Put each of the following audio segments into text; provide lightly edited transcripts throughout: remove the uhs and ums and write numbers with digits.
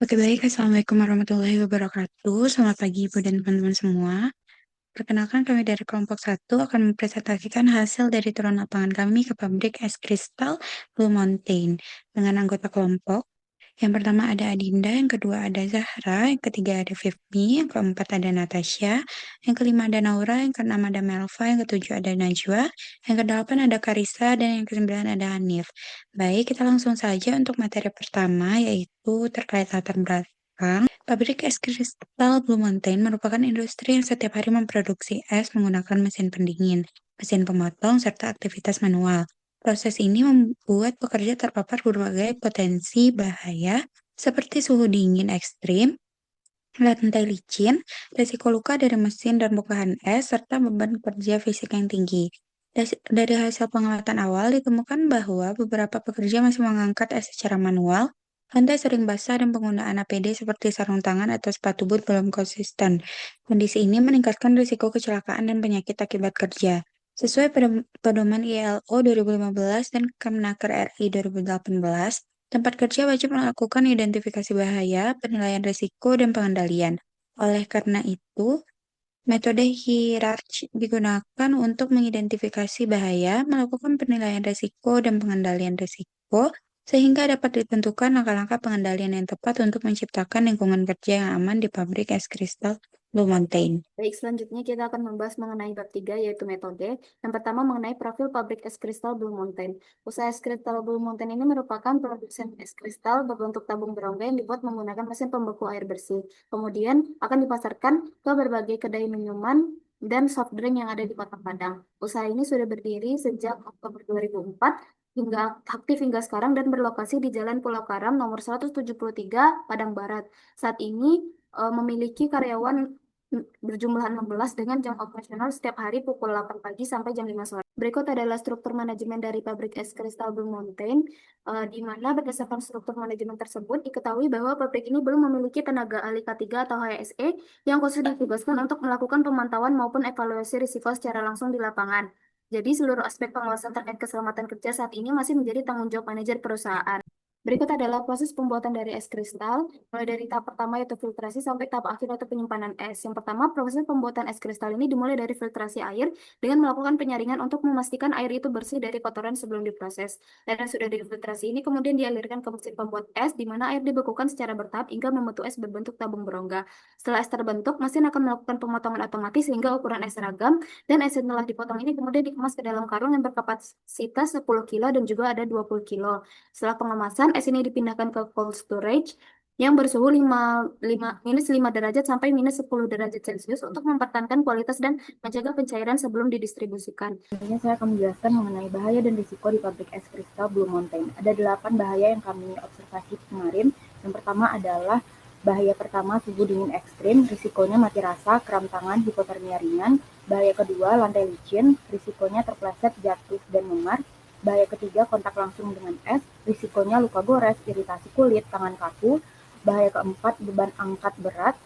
Oke, baik. Assalamualaikum warahmatullahi wabarakatuh. Selamat pagi, Ibu dan teman-teman semua. Perkenalkan, kami dari kelompok satu akan mempresentasikan hasil dari turun lapangan kami ke pabrik es kristal Blue Mountain dengan anggota kelompok. Yang pertama ada Adinda, yang kedua ada Zahra, yang ketiga ada Fifmi, yang keempat ada Natasha, yang kelima ada Naura, yang keenam ada Melva, yang ketujuh ada Najwa, yang kedelapan ada Karisa, dan yang kesembilan ada Hanif. Baik, kita langsung saja untuk materi pertama, yaitu terkait latar belakang. Pabrik es kristal Blue Mountain merupakan industri yang setiap hari memproduksi es menggunakan mesin pendingin, mesin pemotong, serta aktivitas manual. Proses ini membuat pekerja terpapar berbagai potensi bahaya seperti suhu dingin ekstrim, lantai licin, risiko luka dari mesin dan bongkahan es, serta beban kerja fisik yang tinggi. Dari hasil pengamatan awal ditemukan bahwa beberapa pekerja masih mengangkat es secara manual, lantai sering basah dan penggunaan APD seperti sarung tangan atau sepatu boot belum konsisten. Kondisi ini meningkatkan risiko kecelakaan dan penyakit akibat kerja. Sesuai pedoman ILO 2015 dan Kemnaker RI 2018, tempat kerja wajib melakukan identifikasi bahaya, penilaian risiko, dan pengendalian. Oleh karena itu, metode hierarki digunakan untuk mengidentifikasi bahaya, melakukan penilaian risiko, dan pengendalian risiko, sehingga dapat ditentukan langkah-langkah pengendalian yang tepat untuk menciptakan lingkungan kerja yang aman di pabrik es kristal Blue Mountain. Baik, selanjutnya kita akan membahas mengenai bab 3 yaitu metode. Yang pertama mengenai profil pabrik es kristal Blue Mountain. Usaha es kristal Blue Mountain ini merupakan produsen es kristal berbentuk tabung berongga yang dibuat menggunakan mesin pembeku air bersih. Kemudian akan dipasarkan ke berbagai kedai minuman dan soft drink yang ada di Kota Padang. Usaha ini sudah berdiri sejak Oktober 2004 hingga aktif hingga sekarang dan berlokasi di Jalan Pulau Karam nomor 173 Padang Barat. Saat ini memiliki karyawan berjumlah 16 dengan jam operasional setiap hari pukul 8 pagi sampai jam 5 sore. Berikut adalah struktur manajemen dari pabrik es kristal Blue Mountain, di mana berdasarkan struktur manajemen tersebut diketahui bahwa pabrik ini belum memiliki tenaga ahli K3 atau HSE yang khusus ditugaskan untuk melakukan pemantauan maupun evaluasi risiko secara langsung di lapangan. Jadi seluruh aspek pengawasan terkait keselamatan kerja saat ini masih menjadi tanggung jawab manajer perusahaan. Berikut adalah proses pembuatan dari es kristal, mulai dari tahap pertama yaitu filtrasi sampai tahap akhir yaitu penyimpanan es. Yang pertama, proses pembuatan es kristal ini dimulai dari filtrasi air dengan melakukan penyaringan untuk memastikan air itu bersih dari kotoran sebelum diproses. Air yang sudah difiltrasi ini kemudian dialirkan ke mesin pembuat es, di mana air dibekukan secara bertahap hingga membentuk es berbentuk tabung berongga. Setelah es terbentuk, mesin akan melakukan pemotongan otomatis sehingga ukuran es seragam, dan es yang telah dipotong ini kemudian dikemas ke dalam karung yang berkapasitas 10 kilo dan juga ada 20 kilo. Setelah pengemasan, es ini dipindahkan ke cold storage yang bersuhu -5 derajat sampai -10 derajat Celcius untuk mempertahankan kualitas dan menjaga pencairan sebelum didistribusikan. Selanjutnya saya akan menjelaskan mengenai bahaya dan risiko di pabrik es kristal Blue Mountain. Ada 8 bahaya yang kami observasi kemarin. Yang pertama adalah bahaya pertama suhu dingin ekstrim, risikonya mati rasa, kram tangan, hipotermia ringan. Bahaya kedua lantai licin, risikonya terpleset, jatuh, dan memar. Bahaya ketiga, kontak langsung dengan es, risikonya luka gores, iritasi kulit, tangan kaku. Bahaya keempat, beban angkat berat,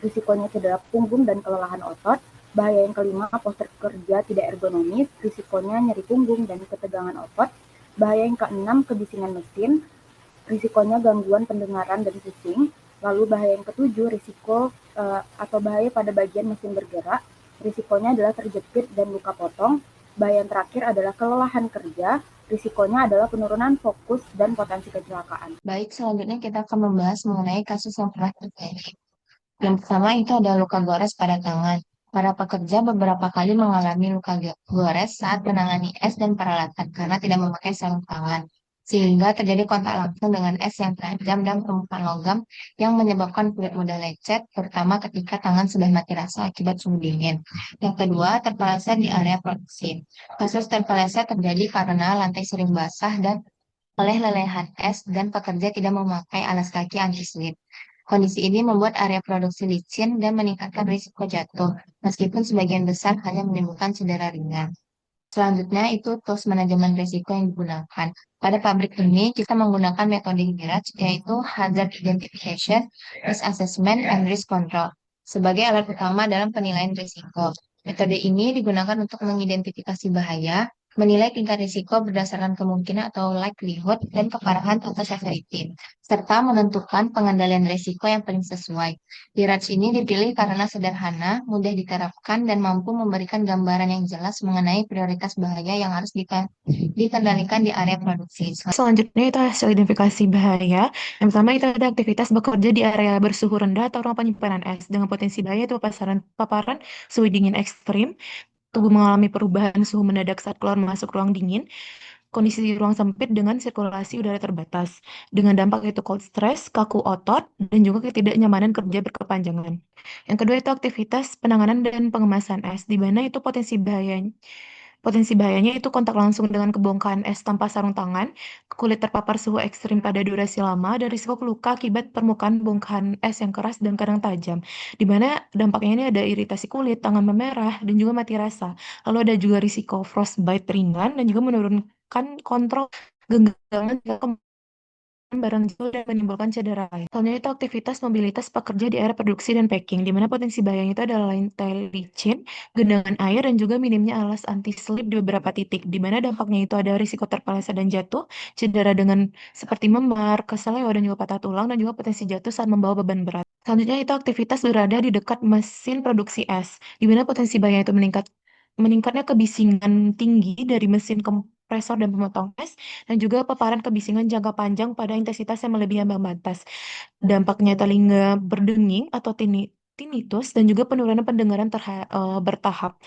risikonya cedera punggung dan kelelahan otot. Bahaya yang kelima, postur kerja tidak ergonomis, risikonya nyeri punggung dan ketegangan otot. Bahaya yang keenam, kebisingan mesin, risikonya gangguan pendengaran dan pusing. Lalu bahaya yang ketujuh, risiko atau bahaya pada bagian mesin bergerak, risikonya adalah terjepit dan luka potong. Bahaya yang terakhir adalah kelelahan kerja, risikonya adalah penurunan fokus dan potensi kecelakaan. Baik, selanjutnya kita akan membahas mengenai kasus yang pernah terjadi. Yang pertama itu ada luka gores pada tangan. Para pekerja beberapa kali mengalami luka gores saat menangani es dan peralatan karena tidak memakai sarung tangan, sehingga terjadi kontak langsung dengan es yang tajam dan permukaan logam yang menyebabkan kulit mudah lecet, terutama ketika tangan sudah mati rasa akibat suhu dingin. Yang kedua, terpeleset di area produksi. Kasus terpeleset terjadi karena lantai sering basah dan oleh lelehan es dan pekerja tidak memakai alas kaki anti-slip. Kondisi ini membuat area produksi licin dan meningkatkan risiko jatuh, meskipun sebagian besar hanya menimbulkan cedera ringan. Selanjutnya itu tools manajemen risiko yang digunakan. Pada pabrik ini kita menggunakan metode HIRAT, yaitu Hazard Identification, Risk Assessment, and Risk Control, sebagai alat utama dalam penilaian risiko. Metode ini digunakan untuk mengidentifikasi bahaya, menilai tingkat risiko berdasarkan kemungkinan atau likelihood dan keparahan atau severity, serta menentukan pengendalian risiko yang paling sesuai. Diraj ini dipilih karena sederhana, mudah diterapkan, dan mampu memberikan gambaran yang jelas mengenai prioritas bahaya yang harus dikendalikan di area produksi. Selanjutnya itu hasil identifikasi bahaya. Yang pertama itu ada aktivitas bekerja di area bersuhu rendah atau ruang penyimpanan es dengan potensi bahaya itu paparan suhu dingin ekstrim, tubuh mengalami perubahan suhu mendadak saat keluar masuk ruang dingin, kondisi di ruang sempit dengan sirkulasi udara terbatas, dengan dampak itu cold stress, kaku otot, dan juga ketidaknyamanan kerja berkepanjangan. Yang kedua itu aktivitas penanganan dan pengemasan es, di mana itu Potensi bahayanya itu kontak langsung dengan kebongkahan es tanpa sarung tangan, kulit terpapar suhu ekstrim pada durasi lama, dan risiko luka akibat permukaan bongkahan es yang keras dan kadang tajam. Di mana dampaknya ini ada iritasi kulit, tangan memerah, dan juga mati rasa. Lalu ada juga risiko frostbite ringan dan juga menurunkan kontrol genggaman jika barang jauh dan menimbulkan cedera lain. Selanjutnya itu aktivitas mobilitas pekerja di area produksi dan packing, di mana potensi bahayanya itu adalah lantai licin, genangan air, dan juga minimnya alas anti-slip di beberapa titik, di mana dampaknya itu ada risiko terpeleset dan jatuh, cedera dengan seperti memar, keseleo, dan juga patah tulang, dan juga potensi jatuh saat membawa beban berat. Selanjutnya itu aktivitas berada di dekat mesin produksi es, di mana potensi bahaya itu meningkatnya kebisingan tinggi dari mesin kompresor dan pemotong es, dan juga paparan kebisingan jangka panjang pada intensitas yang melebihi ambang batas. Dampaknya telinga berdenging atau tinnitus dan juga penurunan pendengaran bertahap.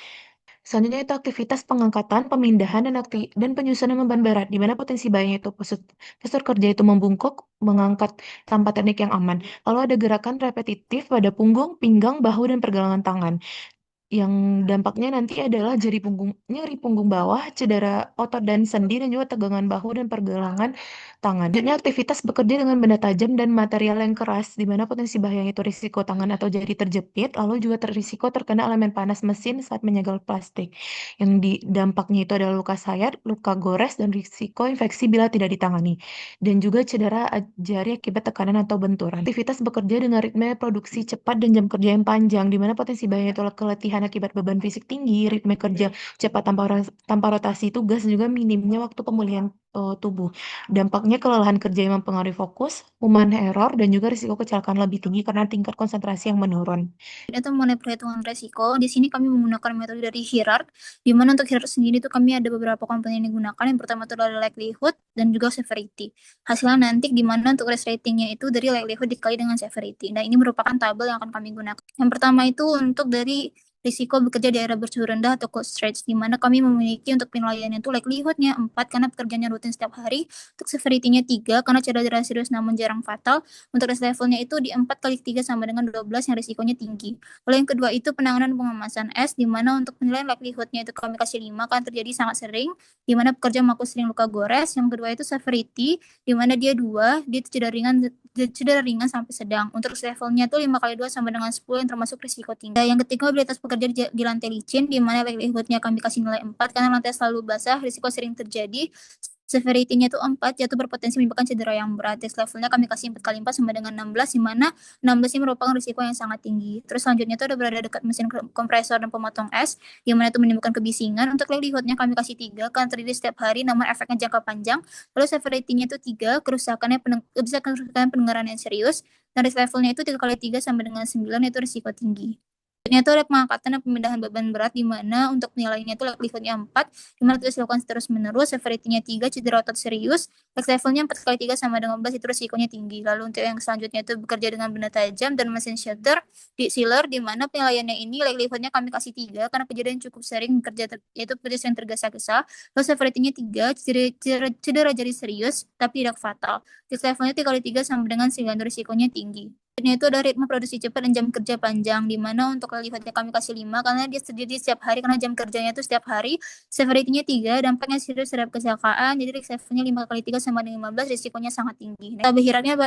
Selanjutnya itu aktivitas pengangkatan, pemindahan, dan penyusunan beban berat, di mana potensi bahayanya itu postur kerja itu membungkuk, mengangkat tanpa teknik yang aman. Lalu ada gerakan repetitif pada punggung, pinggang, bahu, dan pergelangan tangan yang dampaknya nanti adalah nyeri punggung bawah, cedera otot dan sendi, dan juga tegangan bahu dan pergelangan tangan. Selanjutnya aktivitas bekerja dengan benda tajam dan material yang keras, di mana potensi bahayanya itu risiko tangan atau jari terjepit, lalu juga risiko terkena elemen panas mesin saat menyegel plastik. Yang dampaknya itu adalah luka sayat, luka gores, dan risiko infeksi bila tidak ditangani. Dan juga cedera jari akibat tekanan atau benturan. Aktivitas bekerja dengan ritme produksi cepat dan jam kerja yang panjang, di mana potensi bahaya itu keletihan akibat beban fisik tinggi, ritme kerja cepat tanpa rotasi tugas, dan juga minimnya waktu pemulihan tubuh. Dampaknya kelelahan kerja yang mempengaruhi fokus, human error, dan juga risiko kecelakaan lebih tinggi karena tingkat konsentrasi yang menurun. Itu mengenai perhitungan resiko, di sini kami menggunakan metode dari Hirard, di mana untuk Hirard sendiri itu kami ada beberapa komponen yang digunakan. Yang pertama itu adalah likelihood dan juga severity. Hasilnya nanti di mana untuk risk ratingnya itu dari likelihood dikali dengan severity. Nah, ini merupakan tabel yang akan kami gunakan. Yang pertama itu untuk dari risiko bekerja di area bersuhu rendah atau cold stretch, di mana kami memiliki untuk penilaiannya itu likelihoodnya 4 karena pekerjaannya rutin setiap hari, untuk severity-nya 3 karena cedera serius namun jarang fatal, untuk risk level-nya itu di 4 kali 3 sama dengan 12 yang risikonya tinggi. Lalu yang kedua itu penanganan pengemasan es, di mana untuk penilaian likelihood-nya itu kami kasih 5 kan terjadi sangat sering, di mana pekerja mengaku sering luka gores. Yang kedua itu severity, di mana dia 2, dia cedera ringan sampai sedang. Untuk risk level-nya itu 5 kali 2 sama dengan 10 yang termasuk risiko tinggi. Yang ketiga mobilitas pekerja di lantai licin, di mana likelihood-nya kami kasih nilai 4 karena lantai selalu basah, risiko sering terjadi. Severity-nya itu 4, yaitu berpotensi menimbulkan cedera yang berat. Risk level-nya kami kasih 4 kali 4 sama dengan 16, di mana 16 ini merupakan risiko yang sangat tinggi. Terus selanjutnya itu ada berada dekat mesin kompresor dan pemotong es, di mana itu menimbulkan kebisingan. Untuk likelihood-nya kami kasih 3, karena terjadi setiap hari, namun efeknya jangka panjang. Lalu severity-nya itu 3, bisa kerusakan pendengaran yang serius. Dan risk level-nya itu 3 kali 3 sama dengan 9, yaitu risiko tinggi. Selanjutnya itu ada pengangkatan dan pemindahan beban berat, di mana untuk penilaiannya itu likelihood-nya 4, di mana terus dilakukan terus menerus, severity-nya 3, cedera otot serius, risk level-nya 4 kali 3 sama dengan 11, itu risikonya tinggi. Lalu untuk yang selanjutnya itu bekerja dengan benda tajam dan mesin sealer, di mana penilaiannya ini likelihood-nya kami kasih 3, karena kejadian cukup sering yaitu pekerja yang tergesa-gesa. Lalu severity-nya 3, cedera jari serius, tapi tidak fatal. Risk level-nya 3 kali 3 sama dengan 9, risikonya tinggi. Selanjutnya itu ada ritme produksi cepat dan jam kerja panjang, di mana untuk likelihood-nya kami kasih 5 karena dia terjadi setiap hari, karena jam kerjanya itu setiap hari. Severity-nya 3, dampaknya serius terhadap kecelakaan, jadi risk level-nya 5 kali 3 sama dengan 15, risikonya sangat tinggi. Nah, behiratnya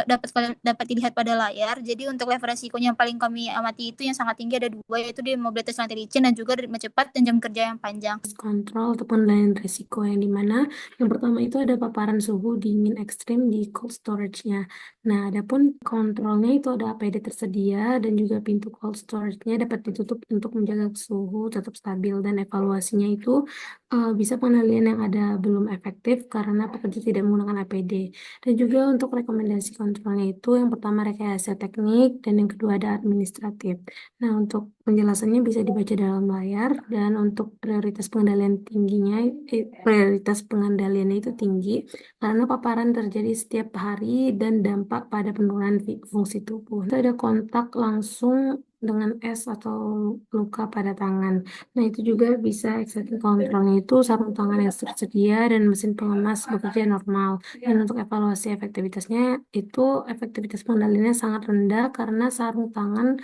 dapat dilihat pada layar. Jadi untuk level risikonya yang paling kami amati itu yang sangat tinggi ada 2, yaitu di mobilitas lantai licin dan juga ritme cepat dan jam kerja yang panjang. Kontrol atau penilaian risiko yang dimana yang pertama itu ada paparan suhu dingin ekstrim di cold storage-nya. Nah, adapun kontrolnya itu ada APD tersedia dan juga pintu cold storage-nya dapat ditutup untuk menjaga suhu tetap stabil, dan evaluasinya itu bisa pengendalian yang ada belum efektif karena pekerja tidak menggunakan APD. Dan juga untuk rekomendasi kontrolnya itu yang pertama rekayasa teknik dan yang kedua ada administratif. Nah, untuk penjelasannya bisa dibaca dalam layar dan untuk prioritas pengendaliannya itu tinggi karena paparan terjadi setiap hari dan dampak pada penurunan fungsi tubuh. Itu ada kontak langsung dengan es atau luka pada tangan. Nah, itu juga bisa exciting kontrolnya itu sarung tangan yang tersedia dan mesin pengemas bekerja normal. Dan untuk evaluasi efektivitasnya itu efektivitas pengendaliannya sangat rendah karena sarung tangan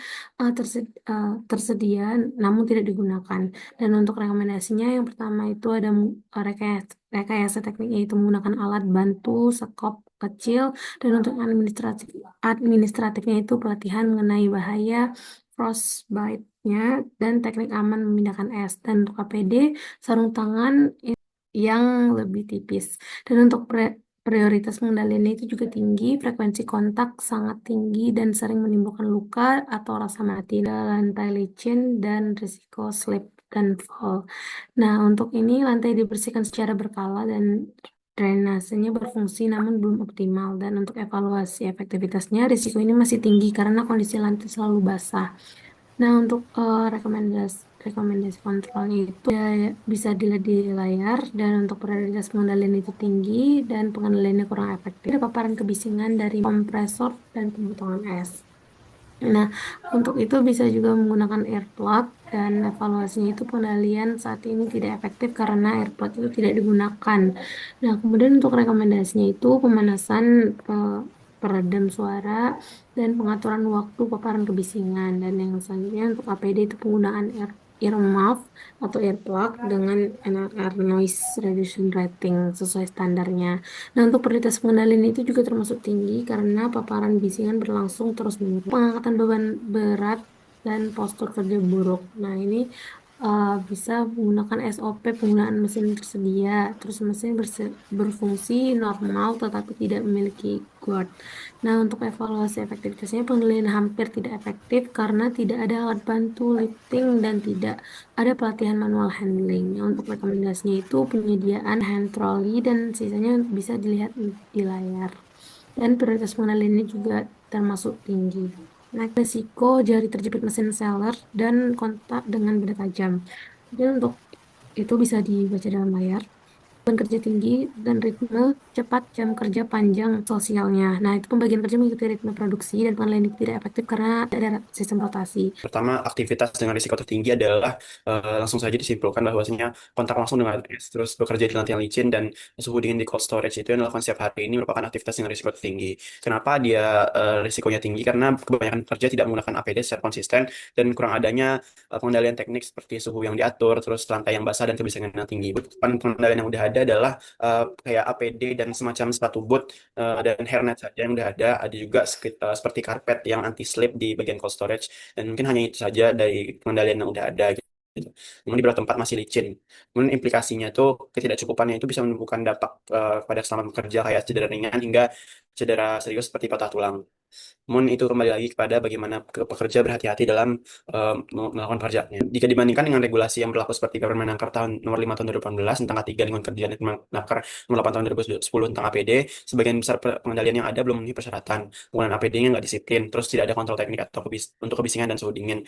tersedia namun tidak digunakan. Dan untuk rekomendasinya yang pertama itu ada rekayasa teknik yaitu menggunakan alat bantu sekop kecil dan untuk administratifnya itu pelatihan mengenai bahaya frostbite-nya dan teknik aman memindahkan es. Dan untuk APD, sarung tangan yang lebih tipis. Dan untuk prioritas pengendaliannya itu juga tinggi, frekuensi kontak sangat tinggi dan sering menimbulkan luka atau rasa mati, lantai licin, dan risiko slip dan fall. Nah, untuk ini lantai dibersihkan secara berkala dan drainasenya berfungsi namun belum optimal. Dan untuk evaluasi efektivitasnya, risiko ini masih tinggi karena kondisi lantai selalu basah. Nah, untuk rekomendasi kontrolnya itu ya, bisa dilihat di layar dan untuk prioritas pengendalian itu tinggi dan pengendaliannya kurang efektif. Ada paparan kebisingan dari kompresor dan pemotongan es. Nah, untuk itu bisa juga menggunakan earplug dan evaluasinya itu pengendalian saat ini tidak efektif karena earplug itu tidak digunakan. Nah, kemudian untuk rekomendasinya itu pemanasan peredam suara dan pengaturan waktu paparan kebisingan. Dan yang selanjutnya untuk APD itu penggunaan earmuff atau earplug dengan NRR noise reduction rating sesuai standarnya. Nah, untuk prioritas pengendalian itu juga termasuk tinggi karena paparan bisingan berlangsung terus-menerus. Pengangkatan beban berat dan postur kerja buruk. Nah, ini bisa menggunakan SOP penggunaan mesin tersedia. Terus mesin berfungsi normal tetapi tidak memiliki guard. Nah, untuk evaluasi efektivitasnya pengendalian hampir tidak efektif karena tidak ada alat bantu lifting dan tidak ada pelatihan manual handling. Nah, untuk rekomendasinya itu penyediaan hand trolley dan sisanya bisa dilihat di layar. Dan prioritas pengendaliannya juga termasuk tinggi. Nah, risiko jari terjepit mesin seller dan kontak dengan benda tajam. Jadi untuk itu bisa dibaca dalam layar. Beban kerja tinggi dan ritme cepat jam kerja panjang sosialnya. Nah, itu pembagian kerja mengikuti ritme produksi dan pengendalian ini tidak efektif karena tidak ada sistem rotasi. Pertama, aktivitas dengan risiko tertinggi adalah langsung saja disimpulkan bahwasanya kontak langsung dengan es, terus bekerja di lantai yang licin dan suhu dingin di cold storage itu yang dilakukan setiap hari ini merupakan aktivitas dengan risiko tertinggi. Kenapa dia risikonya tinggi? Karena kebanyakan pekerja tidak menggunakan APD secara konsisten dan kurang adanya pengendalian teknik seperti suhu yang diatur, terus lantai yang basah dan kebisingan yang tinggi. Pengendalian yang udah ada adalah kayak APD dan semacam sepatu boot dan hairnet saja yang udah ada. Ada juga seperti karpet yang anti slip di bagian cold storage dan mungkin hanya itu saja dari pengendalian yang udah ada gitu. Namun di beberapa tempat masih licin. Kemudian implikasinya tuh ketidakcukupannya itu bisa menimbulkan dampak pada keselamatan bekerja kayak cedera ringan hingga cedera serius seperti patah tulang. Namun itu kembali lagi kepada bagaimana pekerja berhati-hati dalam melakukan pekerjaannya. Jika dibandingkan dengan regulasi yang berlaku seperti Permenaker tahun nomor 5 tahun 2018 tentang K3 lingkungan kerja dan Permenaker nomor 8 tahun 2010 tentang APD, sebagian besar pengendalian yang ada belum memenuhi persyaratan. Penggunaan APD-nya nggak disiplin, terus tidak ada kontrol teknik atau untuk kebisingan dan suhu dingin.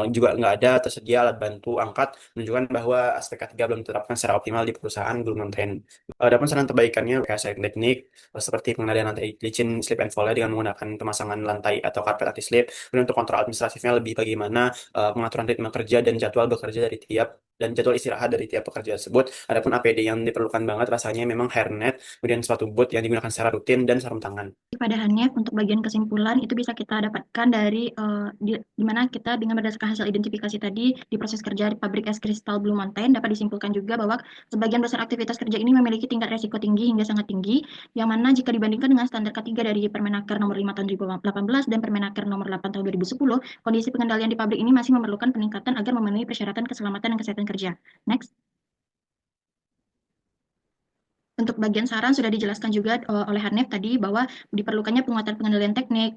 Juga nggak ada tersedia alat bantu angkat, menunjukkan bahwa aspek K3 belum diterapkan secara optimal di perusahaan belum non-trend. Adapun saran perbaikannya kayak teknik seperti pengendalian lantai licin, slip and fall dengan menggunakan pemasangan lantai atau karpet anti slip. Kemudian untuk kontrol administratifnya lebih bagaimana pengaturan ritme kerja dan jadwal bekerja dari tiap dan jadwal istirahat dari tiap pekerja tersebut. Adapun APD yang diperlukan banget rasanya memang hairnet, kemudian sepatu boot yang digunakan secara rutin dan sarung tangan. Pada Hanif, untuk bagian kesimpulan itu bisa kita dapatkan dari di mana kita dengan berdasarkan hasil identifikasi tadi di proses kerja di pabrik es kristal Blue Mountain dapat disimpulkan juga bahwa sebagian besar aktivitas kerja ini memiliki tingkat resiko tinggi hingga sangat tinggi, yang mana jika dibandingkan dengan standar K3 dari Permenaker nomor 5 tahun 2018 dan Permenaker nomor 8 tahun 2010, kondisi pengendalian di pabrik ini masih memerlukan peningkatan agar memenuhi persyaratan keselamatan dan kesehatan kerja. Next. Untuk bagian saran sudah dijelaskan juga oleh Hanif tadi bahwa diperlukannya penguatan pengendalian teknik,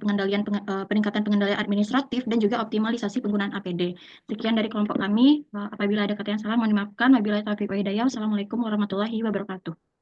peningkatan pengendalian administratif, dan juga optimalisasi penggunaan APD. Sekian dari kelompok kami. Apabila ada kata yang salah, mohon dimaafkan. Wabillahi taufiq wa hidayah. Wassalamualaikum warahmatullahi wabarakatuh.